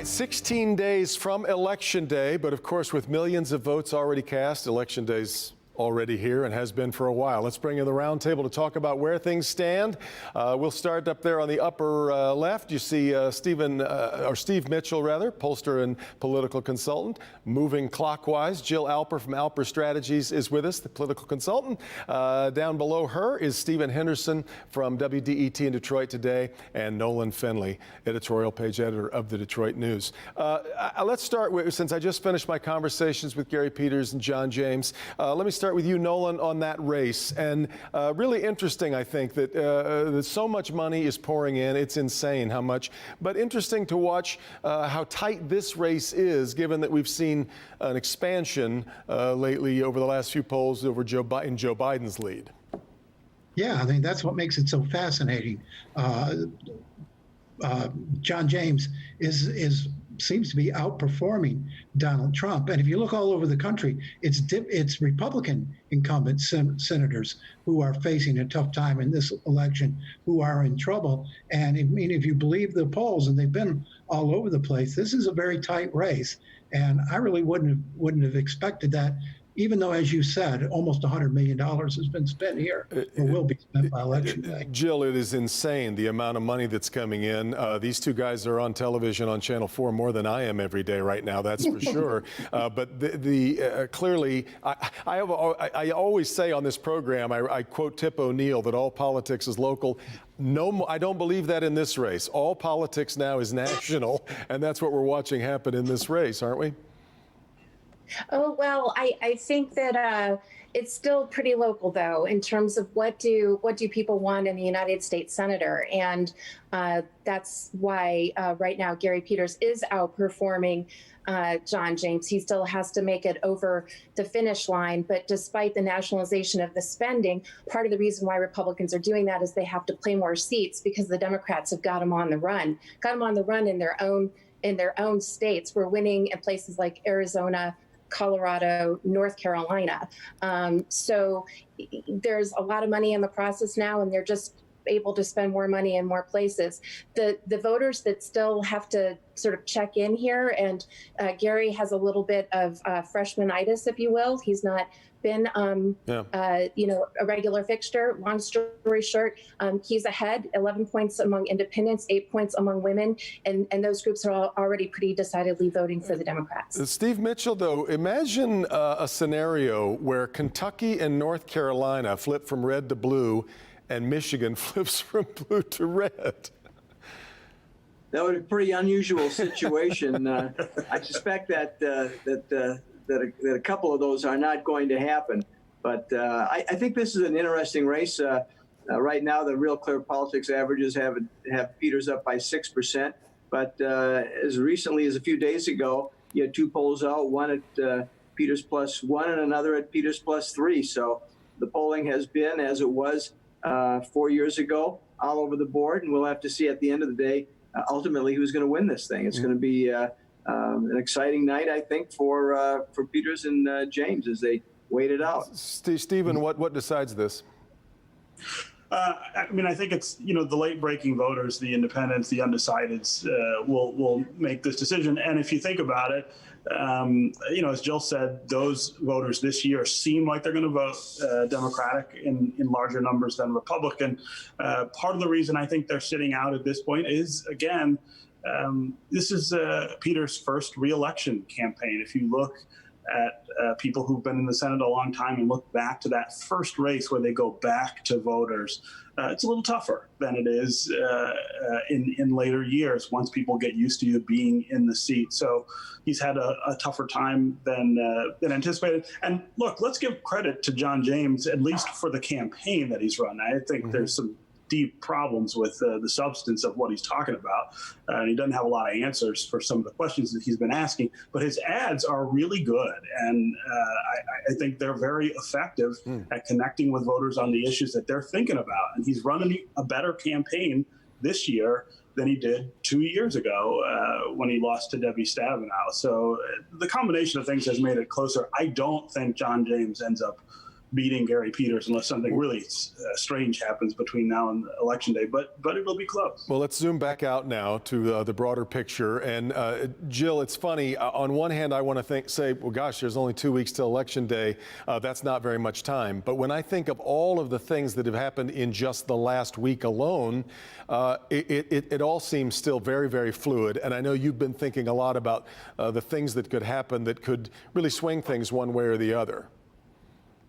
right, 16 days from Election Day, but of course, with millions of votes already cast, Election Day's already here and has been for a while. Let's bring in the roundtable to talk about where things stand. We'll start up there on the upper left. You see Steve Mitchell, pollster and political consultant. Moving clockwise, Jill Alper from Alper Strategies is with us, the political consultant. Down below her is Stephen Henderson from WDET in Detroit Today, and Nolan Finley, editorial page editor of the Detroit News. Let's start with, since I just finished my conversations with Gary Peters and John James, let me start with you, Nolan, on that race. And really interesting, I think, that so much money is pouring in. It's insane how much. But interesting to watch how tight this race is, given that we've seen an expansion lately over the last few polls over Joe Biden's lead. Yeah, I mean, that's what makes it so fascinating. John James seems to be outperforming Donald Trump. And if you look all over the country, it's Republican incumbent senators who are facing a tough time in this election, who are in trouble. And I mean, if you believe the polls, and they've been all over the place, this is a very tight race. And I really wouldn't have expected that, even though, as you said, almost $100 million has been spent here, or will be spent by Election Day. Jill, it is insane, the amount of money that's coming in. These two guys are on television on Channel 4 more than I am every day right now, that's for sure. But clearly, I always say on this program, I quote Tip O'Neill, that all politics is local. No, I don't believe that in this race. All politics now is national, and that's what we're watching happen in this race, aren't we? Oh, well, I think that it's still pretty local, though, in terms of what do people want in the United States senator. And that's why right now Gary Peters is outperforming John James. He still has to make it over the finish line. But despite the nationalization of the spending, part of the reason why Republicans are doing that is they have to play more seats, because the Democrats have got them on the run, in their own states. We're winning in places like Arizona, Colorado, North Carolina. So there's a lot of money in the process now, and they're just able to spend more money in more places. The voters that still have to sort of check in here, and Gary has a little bit of freshmanitis, if you will. He's not been, a regular fixture. Long story short, he's ahead, 11 points among independents, 8 points among women, and those groups are already pretty decidedly voting for the Democrats. Steve Mitchell, though, imagine a scenario where Kentucky and North Carolina flip from red to blue, and Michigan flips from blue to red. That would be a pretty unusual situation. I suspect that a couple of those are not going to happen. But I think this is an interesting race. Right now, the Real Clear Politics averages have Peters up by 6%. But as recently as a few days ago, you had two polls out, one at Peters +1 and another at Peters +3. So the polling has been, as it was 4 years ago, all over the board. And we'll have to see at the end of the day, ultimately, who's going to win this thing. It's going to be an exciting night, I think, for Peters and James as they wait it out. Stephen, what decides this? I mean, I think it's, the late-breaking voters, the independents, the undecideds will make this decision. And if you think about it, as Jill said, those voters this year seem like they're going to vote Democratic in larger numbers than Republican. Part of the reason I think they're sitting out at this point is, again, this is Peters' first re-election campaign. If you look at people who've been in the Senate a long time and look back to that first race where they go back to voters, it's a little tougher than it is in later years once people get used to you being in the seat. So he's had a tougher time than anticipated. And look, let's give credit to John James, at least for the campaign that he's run. I think there's some deep problems with the substance of what he's talking about. And he doesn't have a lot of answers for some of the questions that he's been asking, but his ads are really good. And I think they're very effective at connecting with voters on the issues that they're thinking about. And he's running a better campaign this year than he did 2 years ago when he lost to Debbie Stabenow. So the combination of things has made it closer. I don't think John James ends up beating Gary Peters unless something really strange happens between now and Election Day. But it'll be close. Well, let's zoom back out now to the broader picture. And Jill, it's funny. On one hand, I want to say, well, gosh, there's only 2 weeks till Election Day. That's not very much time. But when I think of all of the things that have happened in just the last week alone, it all seems still very, very fluid. And I know you've been thinking a lot about the things that could happen that could really swing things one way or the other.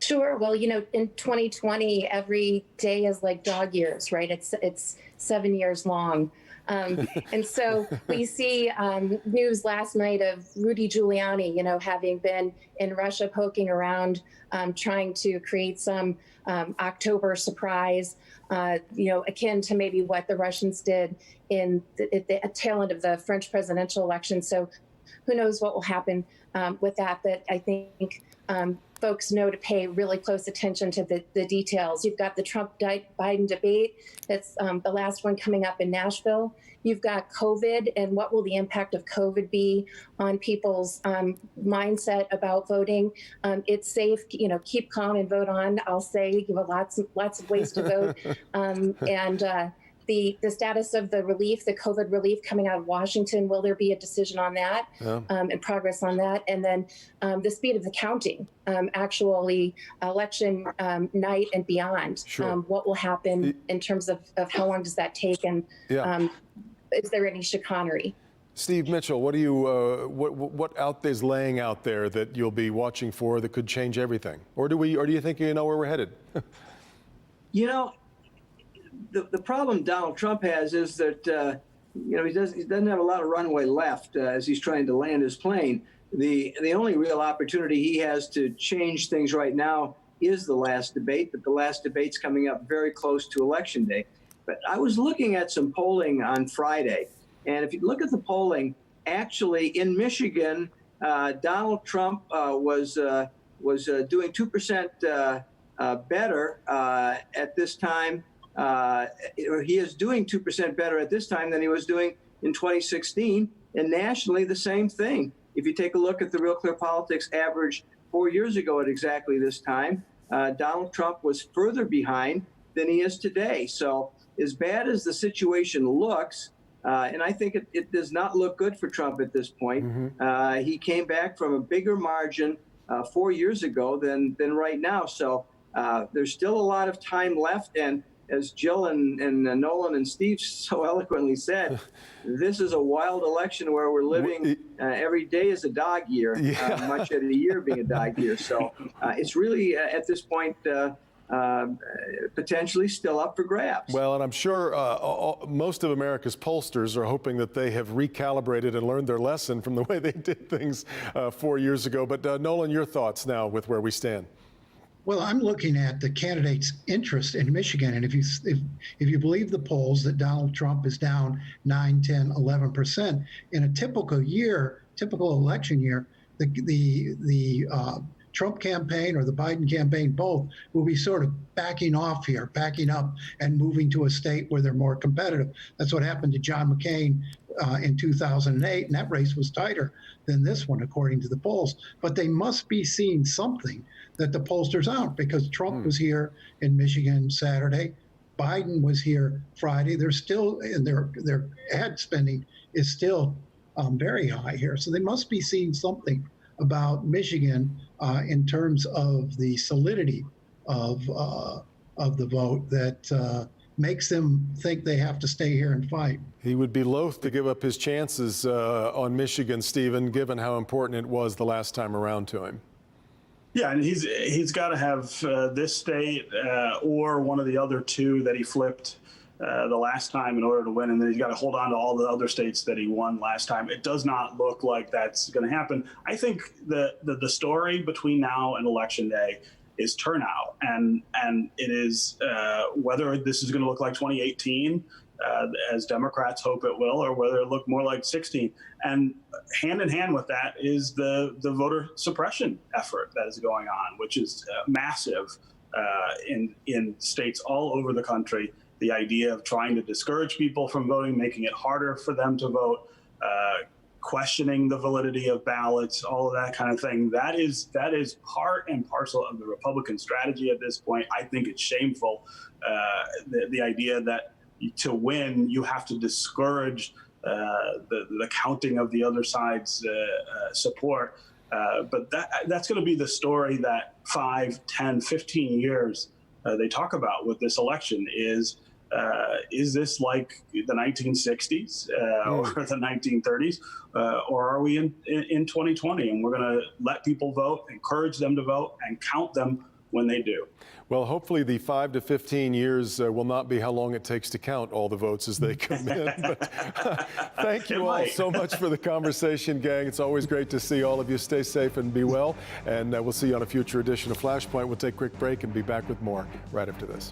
Sure. Well, in 2020, every day is like dog years, right? It's 7 years long. And so we see news last night of Rudy Giuliani, having been in Russia poking around, trying to create some October surprise, akin to maybe what the Russians did at the tail end of the French presidential election. So who knows what will happen with that. But I think folks know to pay really close attention to the details. You've got the Trump-Biden debate. That's the last one coming up in Nashville. You've got COVID, and what will the impact of COVID be on people's mindset about voting? It's safe, keep calm and vote on. I'll say you have lots of ways to vote. The status of the relief, the COVID relief coming out of Washington, will there be a decision on that and progress on that? And then the speed of the counting, actually election night and beyond. Sure. What will happen in terms of how long does that take, and is there any chicanery? Steve Mitchell, what do you what is laying out there that you'll be watching for that could change everything, or do you think you know where we're headed? The problem Donald Trump has is that he doesn't have a lot of runway left as he's trying to land his plane. The only real opportunity he has to change things right now is the last debate, but the last debate's coming up very close to Election Day. But I was looking at some polling on Friday, and if you look at the polling, actually in Michigan, Donald Trump was doing 2% better at this time. He is doing 2% better at this time than he was doing in 2016, and nationally the same thing. If you take a look at the Real Clear Politics average 4 years ago at exactly this time, Donald Trump was further behind than he is today. So as bad as the situation looks, and I think it does not look good for Trump at this point. He came back from a bigger margin 4 years ago than right now. So there's still a lot of time left, and as Jill and Nolan and Steve so eloquently said, this is a wild election where we're living every day is a dog year, much of the year being a dog year. So it's really, at this point, potentially still up for grabs. Well, and I'm sure most of America's pollsters are hoping that they have recalibrated and learned their lesson from the way they did things 4 years ago. But Nolan, your thoughts now with where we stand? Well, I'm looking at the candidates' interest in Michigan, and if you believe the polls that Donald Trump is down 9, 10, 11% in a typical election year, the Trump campaign or the Biden campaign, both will be sort of backing off here, backing up and moving to a state where they're more competitive. That's what happened to John McCain in 2008, and that race was tighter than this one, according to the polls. But they must be seeing something that the pollsters aren't, because Trump was here in Michigan Saturday, Biden was here Friday. They're still, and their ad spending is still very high here. So they must be seeing something about Michigan in terms of the solidity of the vote that makes them think they have to stay here and fight. He would be loath to give up his chances on Michigan, Stephen, given how important it was the last time around to him. Yeah, and he's got to have this state or one of the other two that he flipped the last time in order to win, and then he's got to hold on to all the other states that he won last time. It does not look like that's going to happen. I think the story between now and Election Day is turnout, and it is whether this is going to look like 2018, as Democrats hope it will, or whether it look more like 16. And hand in hand with that is the voter suppression effort that is going on, which is massive in states all over the country. The idea of trying to discourage people from voting, making it harder for them to vote, questioning the validity of ballots, all of that kind of thing. That is part and parcel of the Republican strategy at this point. I think it's shameful, the idea that to win you have to discourage the counting of the other side's support. But that's going to be the story that 5, 10, 15 years they talk about with this election is this like the 1960s or the 1930s, or are we in 2020? And we're going to let people vote, encourage them to vote, and count them when they do. Well, hopefully the 5 to 15 years will not be how long it takes to count all the votes as they come in. But thank you all so much for the conversation, gang. It's always great to see all of you. Stay safe and be well. And we'll see you on a future edition of Flashpoint. We'll take a quick break and be back with more right after this.